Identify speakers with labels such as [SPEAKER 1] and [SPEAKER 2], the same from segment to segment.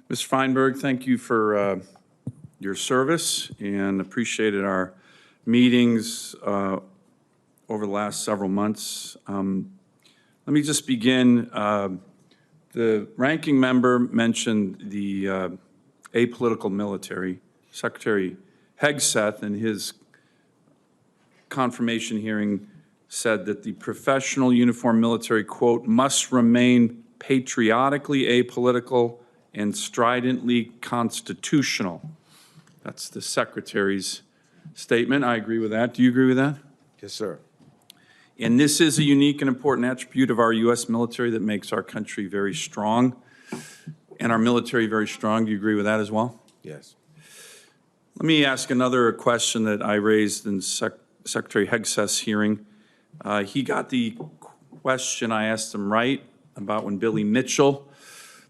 [SPEAKER 1] Mr. Feinberg, thank you for your service and appreciated our meetings over the last several months. Let me just begin. The ranking member mentioned the apolitical military. Secretary Hegseth, in his confirmation hearing, said that the professional uniformed military, quote, must remain patriotically apolitical and stridently constitutional. That's the Secretary's statement. I agree with that. Do you agree with that?
[SPEAKER 2] Yes, sir.
[SPEAKER 1] And this is a unique and important attribute of our U.S. military that makes our country very strong and our military very strong. Do you agree with that as well?
[SPEAKER 2] Yes.
[SPEAKER 1] Let me ask another question that I raised in Secretary Hegseth's hearing. He got the question I asked him right about when Billy Mitchell,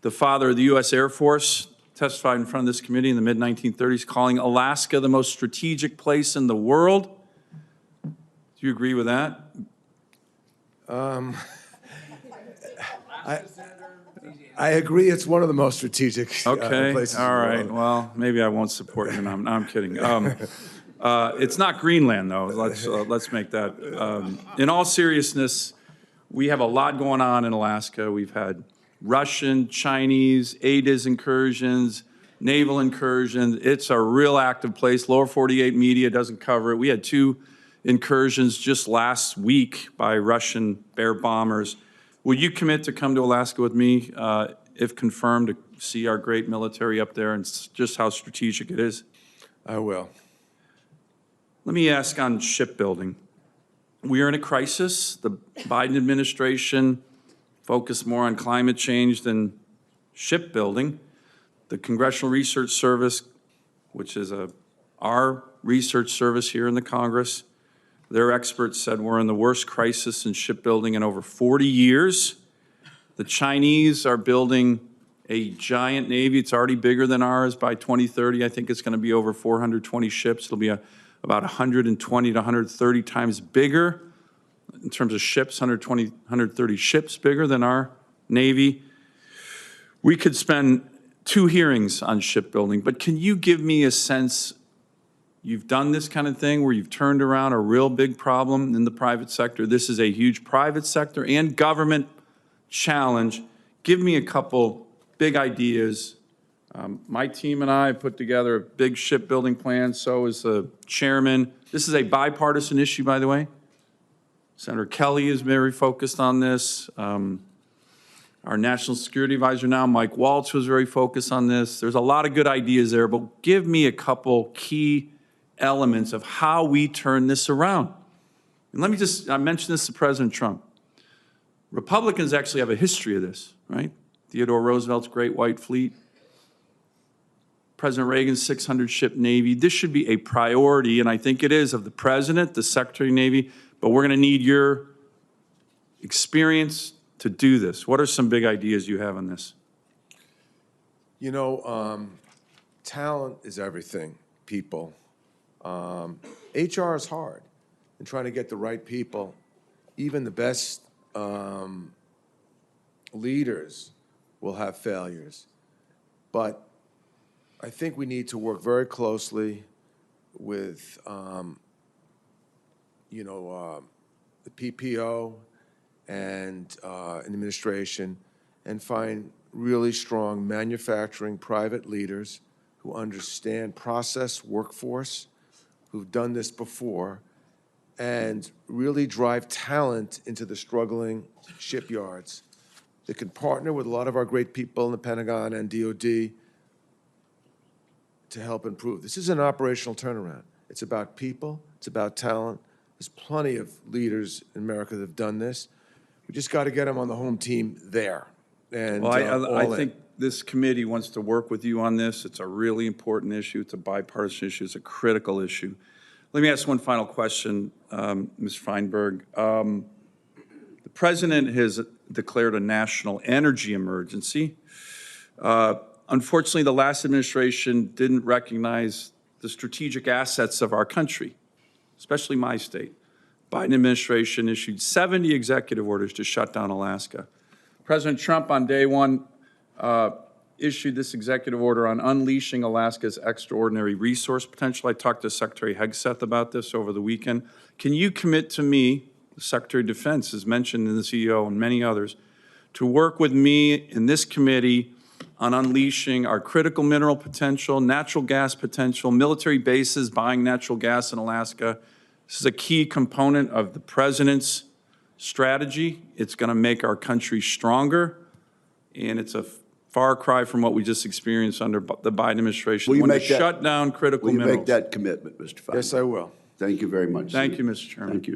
[SPEAKER 1] the father of the U.S. Air Force, testified in front of this committee in the mid-1930s, calling Alaska the most strategic place in the world. Do you agree with that?
[SPEAKER 2] I agree it's one of the most strategic places
[SPEAKER 1] all
[SPEAKER 2] in the
[SPEAKER 1] right.
[SPEAKER 2] world.
[SPEAKER 1] Well, maybe I won't support you. No, I'm kidding. It's not Greenland, though. Let's make that. In all seriousness, we have a lot going on in Alaska. We've had Russian, Chinese, ADIZ incursions, naval incursions. It's a real active place. Lower 48 media doesn't cover it. We had 2 incursions just last week by Russian bear bombers. Will you commit to come to Alaska with me, if confirmed, to see our great military up there and just how strategic it is?
[SPEAKER 2] I will.
[SPEAKER 1] Let me ask on shipbuilding. We are in a crisis. The Biden administration focused more on climate change than shipbuilding. The Congressional Research Service, which is our research service here in the Congress, their experts said we're in the worst crisis in shipbuilding in over 40 years. The Chinese are building a giant Navy. It's already bigger than ours by 2030. I think it's going to be over 420 ships. It'll be about 120 to 130 times bigger in terms of ships, 120, 130 ships bigger than our Navy. We could spend 2 hearings on shipbuilding, but can you give me a sense? You've done this kind of thing where you've turned around a real big problem in the private sector. This is a huge private sector and government challenge. Give me a couple big ideas. My team and I put together a big shipbuilding plan, so is the chairman. This is a bipartisan issue, by the way. Senator Kelly is very focused on this. Our National Security Advisor now, Mike Waltz, was very focused on this. There's a lot of good ideas there, but give me a couple key elements of how we turn this around. And let me I mentioned this to President Trump. Republicans actually have a history of this, right? Theodore Roosevelt's Great White Fleet, President Reagan's 600-ship Navy. This should be a priority, and I think it is, of the President, the Secretary of Navy, but we're going to need your experience to do this. What are some big ideas you have on this?
[SPEAKER 2] You know, talent is everything, people. HR is hard, and trying to get the right people. Even the best leaders will have failures. But I think we need to work very closely with, the PPO and administration and find really strong manufacturing private leaders who understand process, workforce, who've done this before, and really drive talent into the struggling shipyards that can partner with a lot of our great people in the Pentagon and DOD to help improve. This is an operational turnaround. It's about people, it's about talent. There's plenty of leaders in America that have done this. We just got to get them on the home team there. And
[SPEAKER 1] well, I think this committee wants to work with you on this. It's a really important issue. It's a bipartisan issue. It's a critical issue. Let me ask one final question, Ms. Feinberg. The President has declared a national energy emergency. Unfortunately, the last administration didn't recognize the strategic assets of our country, especially my state. Biden administration issued 70 executive orders to shut down Alaska. President Trump on day one issued this executive order on unleashing Alaska's extraordinary resource potential. I talked to Secretary Hegseth about this over the weekend. Can you commit to me, the Secretary of Defense is mentioned in the CEO and many others, to work with me in this committee on unleashing our critical mineral potential, natural gas potential, military bases buying natural gas in Alaska? This is a key component of the President's strategy. It's going to make our country stronger, and it's a far cry from what we just experienced under the Biden administration.
[SPEAKER 3] Will you
[SPEAKER 1] When
[SPEAKER 3] make
[SPEAKER 1] to
[SPEAKER 3] that-
[SPEAKER 1] shut down critical
[SPEAKER 3] Will you
[SPEAKER 1] minerals.
[SPEAKER 3] make that commitment, Mr. Feinberg?
[SPEAKER 2] Yes, I will.
[SPEAKER 3] Thank you very much.
[SPEAKER 1] Thank you, Mr. Chairman.
[SPEAKER 3] Thank you.